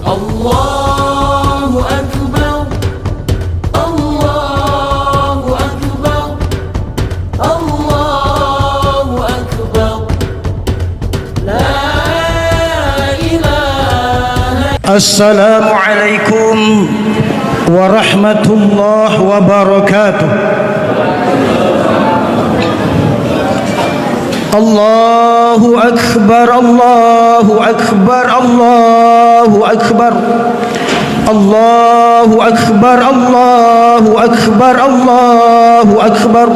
الله أكبر الله أكبر الله أكبر لا إله. السلام عليكم ورحمة الله وبركاته. الله أكبر الله أكبر الله أكبر الله أكبر الله أكبر الله أكبر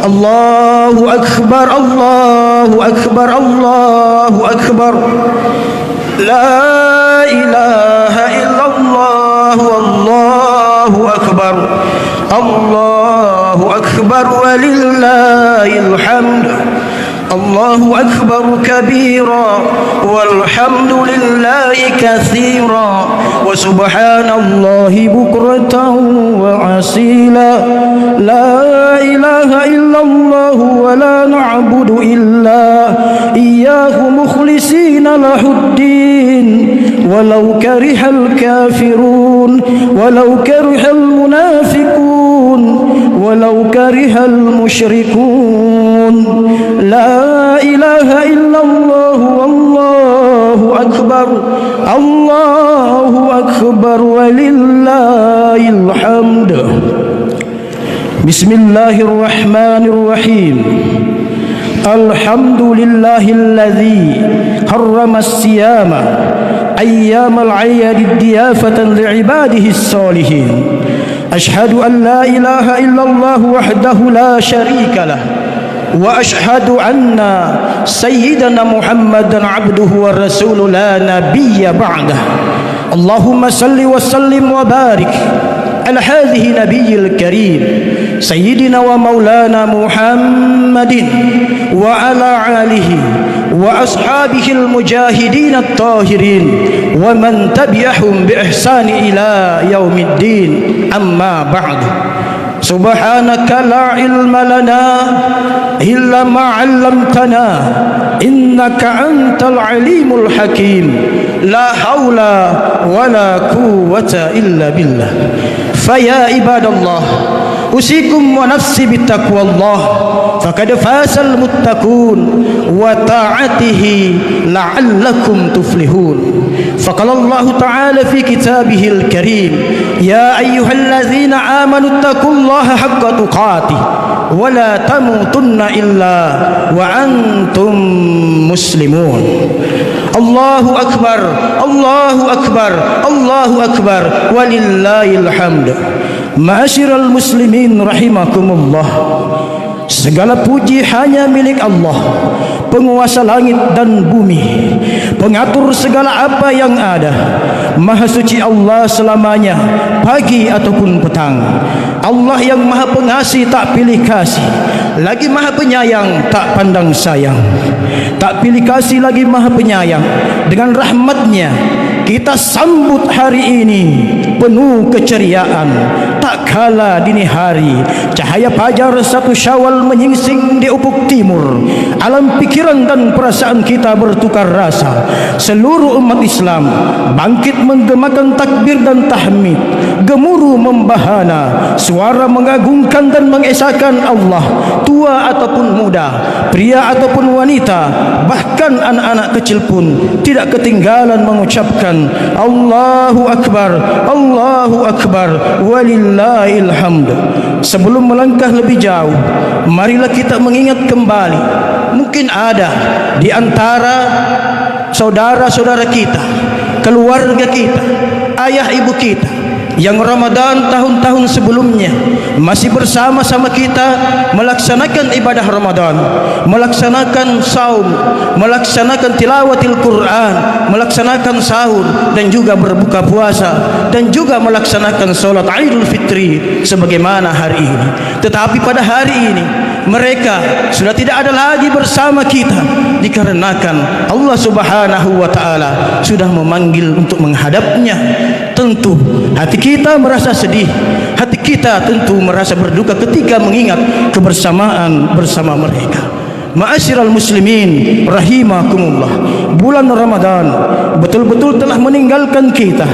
الله أكبر الله أكبر الله أكبر لا إله إلا الله والله أكبر الله أكبر ولله الحمد. الله أكبر كبيرا والحمد لله كثيرا وسبحان الله بكرة وأصيلا. لا إله إلا الله ولا نعبد إلا إياه مخلصين له الدين ولو كره الكافرون ولو كره المنافقون ولو كره المشركون. لا إله إلا الله والله أكبر الله أكبر ولله الحمد. بسم الله الرحمن الرحيم. الحمد لله الذي حرم الصيام أيام العيد ضيافة لعباده الصالحين. أشهد أن لا إله إلا الله وحده لا شريك له وأشهد أن سيدنا محمدا عبده ورسوله لا نبي بعده. اللهم صل وسلم وبارك على هذه النبي الكريم سيدنا ومولانا محمد وعلى آله وأصحابه المجاهدين الطاهرين ومن تبعهم بإحسان إلى يوم الدين. أما بعد سبحانك لا علم لنا إلا ما علمتنا إنك أنت العليم الحكيم. لا حول ولا قوة إلا بالله. فيا عباد الله أوصيكم ونفسي بتقوى الله فقد فاز المتقون وطاعته لعلكم تفلحون. فقال الله تعالى في كتابه الكريم يا أيها الذين آمنوا اتقوا الله حق تقاته ولا تموتن إلا وأنتم مسلمون. الله أكبر الله أكبر الله أكبر ولله الحمد. Ma'asyiral muslimin rahimakumullah. Segala puji hanya milik Allah, penguasa langit dan bumi, pengatur segala apa yang ada. Maha suci Allah selamanya, pagi ataupun petang. Allah yang maha pengasih tak pilih kasih, lagi maha penyayang tak pandang sayang. Tak pilih kasih lagi maha penyayang. Dengan rahmatnya kita sambut hari ini penuh keceriaan. Tak kala dini hari cahaya fajar 1 Syawal menyingsing di ufuk timur. Alam pikiran dan perasaan kita bertukar rasa. Seluruh umat Islam bangkit menggemakan takbir dan tahmid. Gemuruh membahana, suara mengagungkan dan mengesahkan Allah. Tua ataupun muda, pria ataupun wanita, bahkan anak-anak kecil pun tidak ketinggalan mengucapkan Allahu Akbar, Allahu Akbar, walillahil hamd. Sebelum melangkah lebih jauh, marilah kita mengingat kembali. Mungkin ada di antara saudara-saudara kita, keluarga kita, ayah ibu kita yang Ramadan tahun-tahun sebelumnya masih bersama-sama kita melaksanakan ibadah Ramadan, melaksanakan saum, melaksanakan tilawatil Quran, melaksanakan sahur dan juga berbuka puasa dan juga melaksanakan salat Idul Fitri sebagaimana hari ini. Tetapi pada hari ini mereka sudah tidak ada lagi bersama kita dikarenakan Allah Subhanahu wa taala sudah memanggil untuk menghadapnya. Tentu hati kita merasa sedih, hati kita tentu merasa berduka ketika mengingat kebersamaan bersama mereka. Ma'asyiral muslimin rahimakumullah, bulan Ramadan betul-betul telah meninggalkan kita.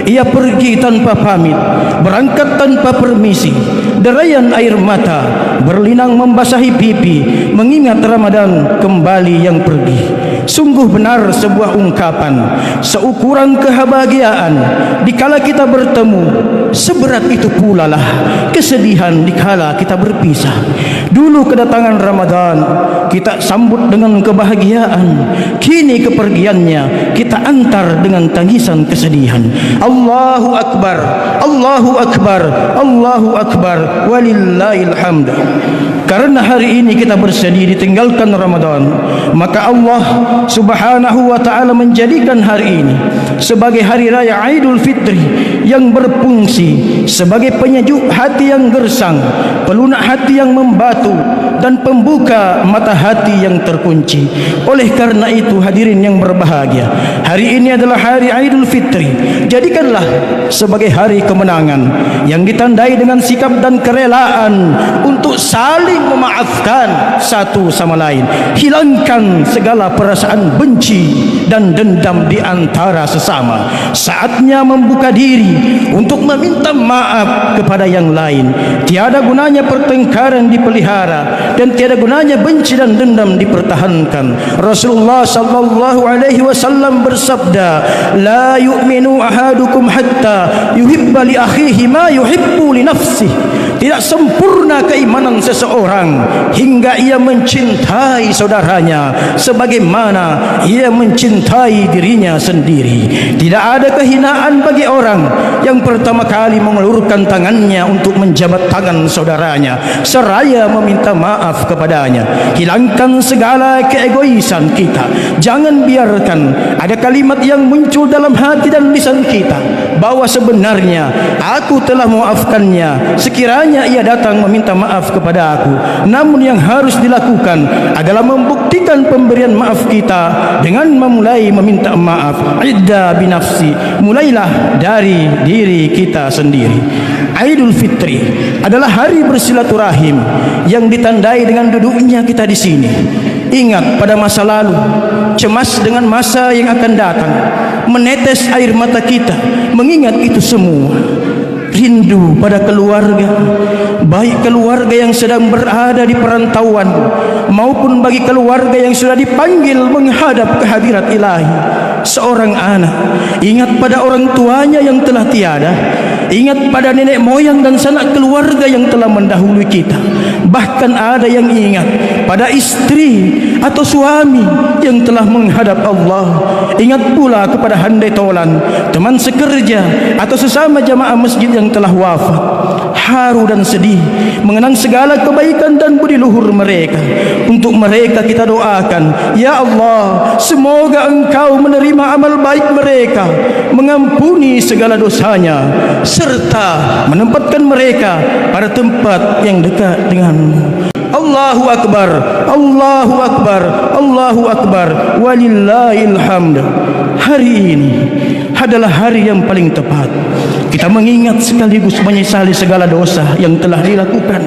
Ia pergi tanpa pamit, berangkat tanpa permisi. Derayan air mata berlinang membasahi pipi, mengingat Ramadan kembali yang pergi. Sungguh benar sebuah ungkapan, seukuran kebahagiaan dikala kita bertemu, seberat itu pula lah kesedihan dikala kita berpisah. Dulu kedatangan Ramadan kita sambut dengan kebahagiaan, kini kepergiannya kita antar dengan tangisan kesedihan. Allahu Akbar, Allahu Akbar, Allahu Akbar, walillahil hamd. Karena hari ini kita bersedih ditinggalkan Ramadan, maka Allah Subhanahu wa ta'ala menjadikan hari ini sebagai hari raya Aidul Fitri yang berfungsi sebagai penyejuk hati yang gersang, pelunak hati yang membatu, dan pembuka mata hati yang terkunci. Oleh karena itu hadirin yang berbahagia, hari ini adalah hari Aidul Fitri. Jadikanlah sebagai hari kemenangan yang ditandai dengan sikap dan kerelaan untuk saling memaafkan satu sama lain. Hilangkan segala perasaan benci dan dendam di antara sesama. Saatnya membuka diri untuk meminta maaf kepada yang lain. Tiada gunanya pertengkaran dipelihara dan tiada gunanya benci dan dendam dipertahankan. Rasulullah sallallahu alaihi wasallam bersabda, "La yu'minu ahadukum hatta yuhibba li akhihi ma yuhibbu li nafsihi." Tidak sempurna keimanan seseorang hingga ia mencintai saudaranya sebagaimana ia mencintai dirinya sendiri. Tidak ada kehinaan bagi orang yang pertama kali mengulurkan tangannya untuk menjabat tangan saudaranya seraya meminta maaf kepadanya. Hilangkan segala keegoisan kita. Jangan biarkan ada kalimat yang muncul dalam hati dan lisan kita bahwa sebenarnya aku telah memaafkannya sekiranya ia datang meminta maaf kepada aku. Namun yang harus dilakukan adalah membuktikan pemberian maaf kita dengan memulai meminta maaf. Idda binafsi, mulailah dari diri kita sendiri. Aidul Fitri adalah hari bersilaturahim yang ditandai dengan duduknya kita di sini. Ingat pada masa lalu, cemas dengan masa yang akan datang, menetes air mata kita mengingat itu semua. Rindu pada keluarga, baik keluarga yang sedang berada di perantauan maupun bagi keluarga yang sudah dipanggil menghadap kehadirat ilahi. Seorang anak ingat pada orang tuanya yang telah tiada, ingat pada nenek moyang dan sanak keluarga yang telah mendahului kita. Bahkan ada yang ingat pada istri atau suami yang telah menghadap Allah. Ingat pula kepada handai tolan, teman sekerja atau sesama jamaah masjid yang telah wafat. Haru dan sedih mengenang segala kebaikan dan budi luhur mereka. Untuk mereka kita doakan, ya Allah, semoga Engkau menerima amal baik mereka, mengampuni segala dosanya, serta menempatkan mereka pada tempat yang dekat denganmu. Allahu Akbar, Allahu Akbar, Allahu Akbar, walillahil hamd. Hari ini adalah hari yang paling tepat kita mengingat sekaligus menyesali segala dosa yang telah dilakukan,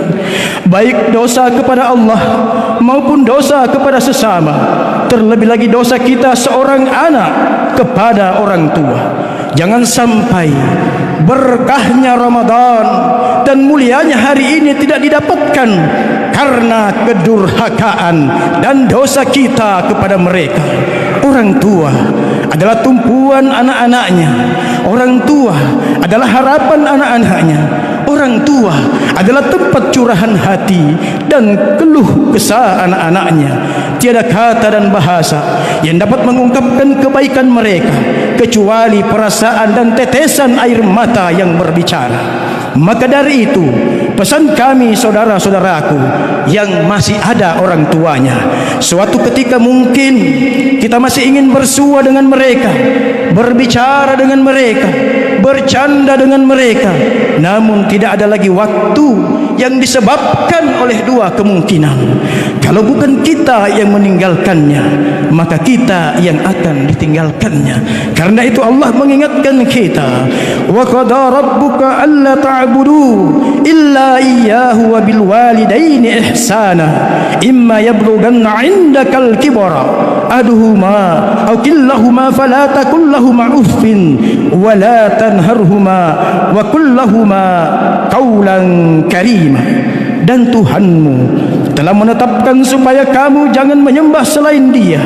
baik dosa kepada Allah maupun dosa kepada sesama. Terlebih lagi dosa kita seorang anak kepada orang tua. Jangan sampai berkahnya Ramadan dan mulianya hari ini tidak didapatkan karena kedurhakaan dan dosa kita kepada mereka. Orang tua adalah tumpuan anak-anaknya. Orang tua adalah harapan anak-anaknya. Orang tua adalah tempat curahan hati dan keluh kesah anak-anaknya. Tiada kata dan bahasa yang dapat mengungkapkan kebaikan mereka kecuali perasaan dan tetesan air mata yang berbicara. Maka dari itu, pesan kami saudara-saudaraku yang masih ada orang tuanya, suatu ketika mungkin kita masih ingin bersua dengan mereka, berbicara dengan mereka, bercanda dengan mereka, namun tidak ada lagi waktu yang disebabkan oleh dua kemungkinan. Kalau bukan kita yang meninggalkannya, maka kita yang akan ditinggalkannya. Karena itu Allah mengingatkan kita, wa qada rabbuka alla ta'budu illa iyyahu wa bil walidaini ihsana imma yablughanna 'indakal kibara aduhuma aw killahuma fala takul lahumā uffin wa la tanharhuma wa qul lahumā qawlan karīma. Dan Tuhanmu telah menetapkan supaya kamu jangan menyembah selain Dia,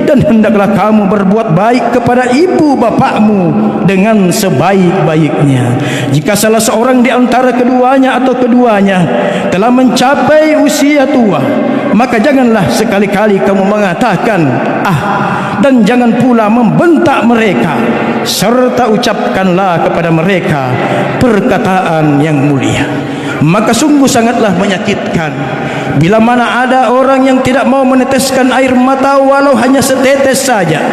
dan hendaklah kamu berbuat baik kepada ibu bapakmu dengan sebaik-baiknya. Jika salah seorang di antara keduanya atau keduanya telah mencapai usia tua, maka janganlah sekali-kali kamu mengatakan dan jangan pula membentak mereka, serta ucapkanlah kepada mereka perkataan yang mulia. Maka sungguh sangatlah menyakitkan bila mana ada orang yang tidak mau meneteskan air mata walau hanya setetes saja,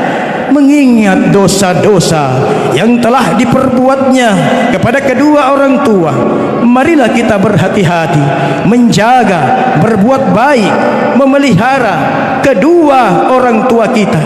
mengingat dosa-dosa yang telah diperbuatnya kepada kedua orang tua. Marilah kita berhati-hati, menjaga, berbuat baik, memelihara kedua orang tua kita,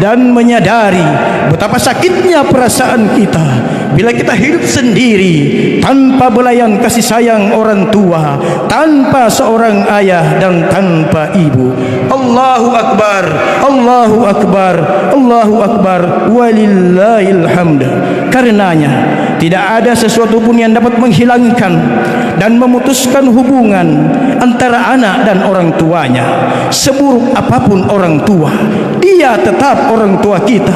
dan menyadari betapa sakitnya perasaan kita bila kita hidup sendiri tanpa belayan kasih sayang orang tua, tanpa seorang ayah dan tanpa ibu. Allahu Akbar, Allahu Akbar, Allahu Akbar, walillahil hamd. Karenanya tidak ada sesuatu pun yang dapat menghilangkan dan memutuskan hubungan antara anak dan orang tuanya. Seburuk apapun orang tua, dia tetap orang tua kita,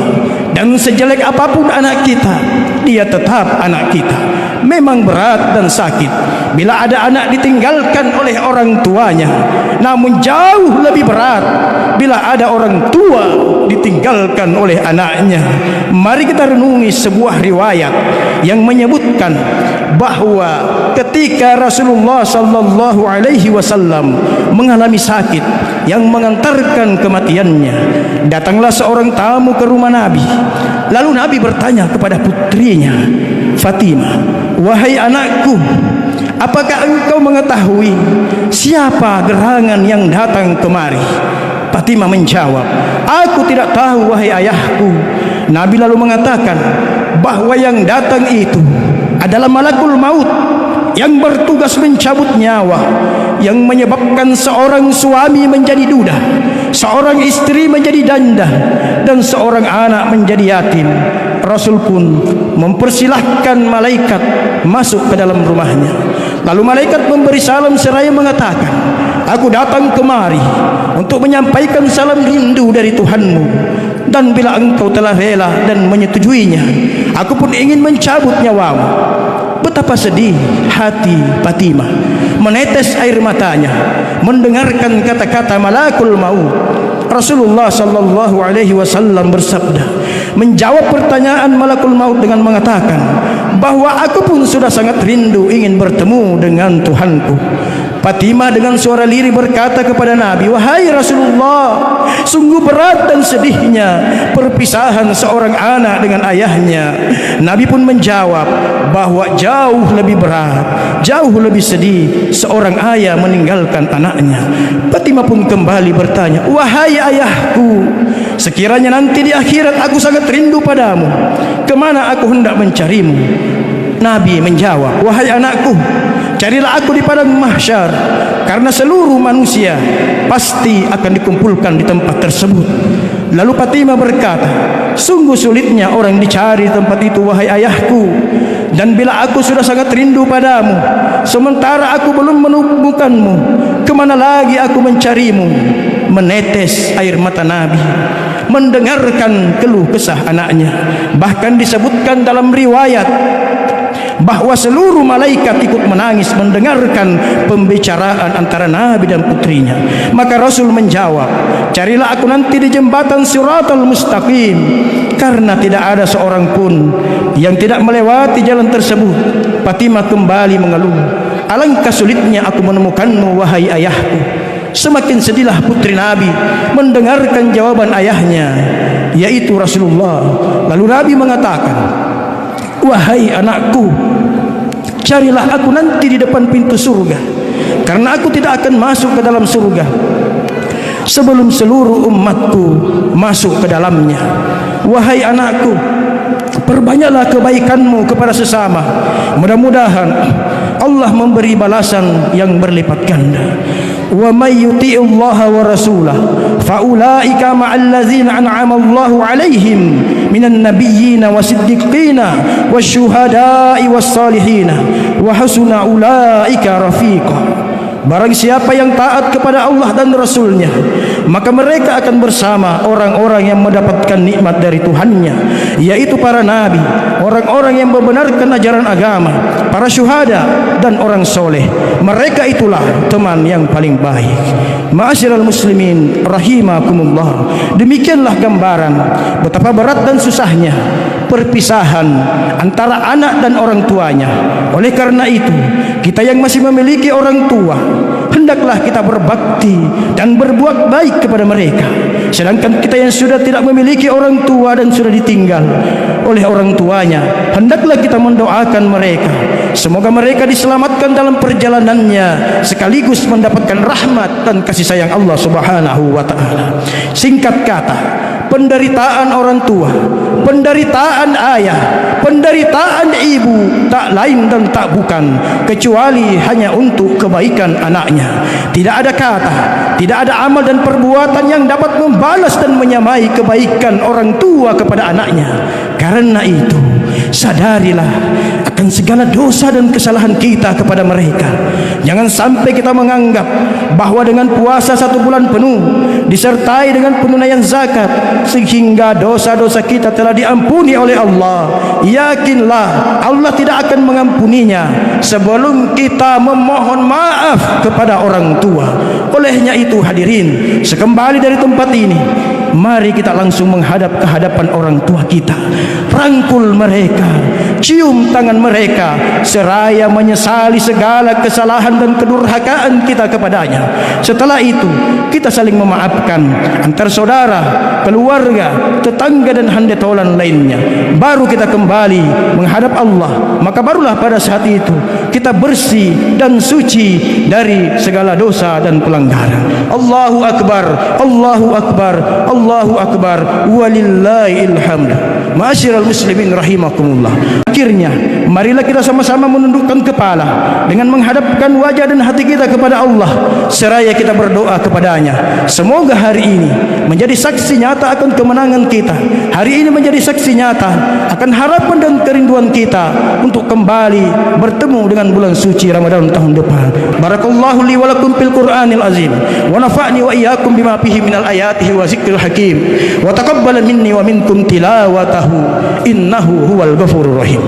dan sejelek apapun anak kita, dia tetap anak kita. Memang berat dan sakit bila ada anak ditinggalkan oleh orang tuanya, namun jauh lebih berat bila ada orang tua ditinggalkan oleh anaknya. Mari kita renungi sebuah riwayat yang menyebutkan bahwa ketika Rasulullah sallallahu alaihi wasallam mengalami sakit yang mengantarkan kematiannya, datanglah seorang tamu ke rumah Nabi. Lalu Nabi bertanya kepada putrinya Fatimah, "Wahai anakku, apakah engkau mengetahui siapa gerangan yang datang kemari?" Fatimah menjawab, "Aku tidak tahu, wahai ayahku." Nabi lalu mengatakan bahwa yang datang itu adalah malakul maut yang bertugas mencabut nyawa, yang menyebabkan seorang suami menjadi duda, seorang istri menjadi janda, dan seorang anak menjadi yatim. Rasul pun mempersilahkan malaikat masuk ke dalam rumahnya. Lalu malaikat memberi salam seraya mengatakan, "Aku datang kemari untuk menyampaikan salam rindu dari Tuhanmu, dan bila engkau telah rela dan menyetujuinya, aku pun ingin mencabut nyawamu." Betapa sedih hati Fatimah, menetes air matanya mendengarkan kata-kata malakul maut. Rasulullah sallallahu alaihi wasallam bersabda, menjawab pertanyaan malakul maut dengan mengatakan bahwa aku pun sudah sangat rindu ingin bertemu dengan Tuhanku. Fatimah dengan suara lirih berkata kepada Nabi, "Wahai Rasulullah, sungguh berat dan sedihnya perpisahan seorang anak dengan ayahnya." Nabi pun menjawab bahwa jauh lebih berat, jauh lebih sedih seorang ayah meninggalkan anaknya. Fatimah pun kembali bertanya, "Wahai ayahku, sekiranya nanti di akhirat aku sangat rindu padamu, kemana aku hendak mencarimu?" Nabi menjawab, "Wahai anakku, carilah aku di padang mahsyar, karena seluruh manusia pasti akan dikumpulkan di tempat tersebut." Lalu Fatimah berkata, "Sungguh sulitnya orang dicari di tempat itu, wahai ayahku, dan bila aku sudah sangat rindu padamu, sementara aku belum menemukanmu, kemana lagi aku mencarimu?" Menetes air mata Nabi mendengarkan keluh kesah anaknya. Bahkan disebutkan dalam riwayat bahwa seluruh malaikat ikut menangis mendengarkan pembicaraan antara Nabi dan putrinya. Maka Rasul menjawab, "Carilah aku nanti di jembatan Siratal Mustaqim, karena tidak ada seorang pun yang tidak melewati jalan tersebut." Fatimah kembali mengeluh, "Alangkah sulitnya aku menemukanmu, wahai ayahku." Semakin sedihlah putri Nabi mendengarkan jawaban ayahnya, yaitu Rasulullah. Lalu Nabi mengatakan, "Wahai anakku, carilah aku nanti di depan pintu surga, karena aku tidak akan masuk ke dalam surga sebelum seluruh umatku masuk ke dalamnya. Wahai anakku, perbanyaklah kebaikanmu kepada sesama, mudah-mudahan Allah memberi balasan yang berlipat ganda. Wa may yuti'illaha wa rasulahu fa ulaika ma'al ladzina an'ama Allahu 'alaihim minan nabiyyin wasiddiqin wasyuhada'i wassalihin wa hasuna ulaika rafiqa. Barang siapa yang taat kepada Allah dan Rasulnya, maka mereka akan bersama orang-orang yang mendapatkan nikmat dari Tuhannya, yaitu para nabi, orang-orang yang membenarkan ajaran agama, para syuhada, dan orang soleh. Mereka itulah teman yang paling baik. Ma'asyiral muslimin rahimakumullah, demikianlah gambaran betapa berat dan susahnya perpisahan antara anak dan orang tuanya. Oleh karena itu, kita yang masih memiliki orang tua, hendaklah kita berbakti dan berbuat baik kepada mereka. Sedangkan kita yang sudah tidak memiliki orang tua dan sudah ditinggal oleh orang tuanya, hendaklah kita mendoakan mereka, semoga mereka diselamatkan dalam perjalanannya, sekaligus mendapatkan rahmat dan kasih sayang Allah Subhanahu wa ta'ala. Singkat kata, penderitaan orang tua, penderitaan ayah, penderitaan ibu tak lain dan tak bukan kecuali hanya untuk kebaikan anaknya. Tidak ada kata, tidak ada amal dan perbuatan yang dapat membalas dan menyamai kebaikan orang tua kepada anaknya. Karena itu, sadarilah akan segala dosa dan kesalahan kita kepada mereka. Jangan sampai kita menganggap bahwa dengan puasa 1 bulan penuh disertai dengan penunaian zakat sehingga dosa-dosa kita telah diampuni oleh Allah. Yakinlah Allah tidak akan mengampuninya sebelum kita memohon maaf kepada orang tua. Olehnya itu hadirin, sekembali dari tempat ini, mari kita langsung menghadap ke hadapan orang tua kita, rangkul mereka, cium tangan mereka, seraya menyesali segala kesalahan dan kedurhakaan kita kepadanya. Setelah itu, kita saling memaafkan antar saudara, keluarga, tetangga dan handetolan lainnya. Baru kita kembali menghadap Allah. Maka barulah pada saat itu kita bersih dan suci dari segala dosa dan pelanggaran. Allahu Akbar, Allahu Akbar, Allahu Akbar, walillahil hamd. Ma'asyiral muslimin rahimakumullah. Akhirnya, marilah kita sama-sama menundukkan kepala dengan menghadapkan wajah dan hati kita kepada Allah, seraya kita berdoa kepadanya. Semoga hari ini menjadi saksi nyata akan kemenangan kita. Hari ini menjadi saksi nyata akan harapan dan kerinduan kita untuk kembali bertemu dengan bulan suci Ramadan tahun depan. Barakallahu li wa lakum fil Qur'anil azim wa nafa'ni wa iyyakum bima fihi minal ayatihi wa zikril hakim wa taqabbal minni wa minkum tilawatahu innahu huwal ghafurur rahim.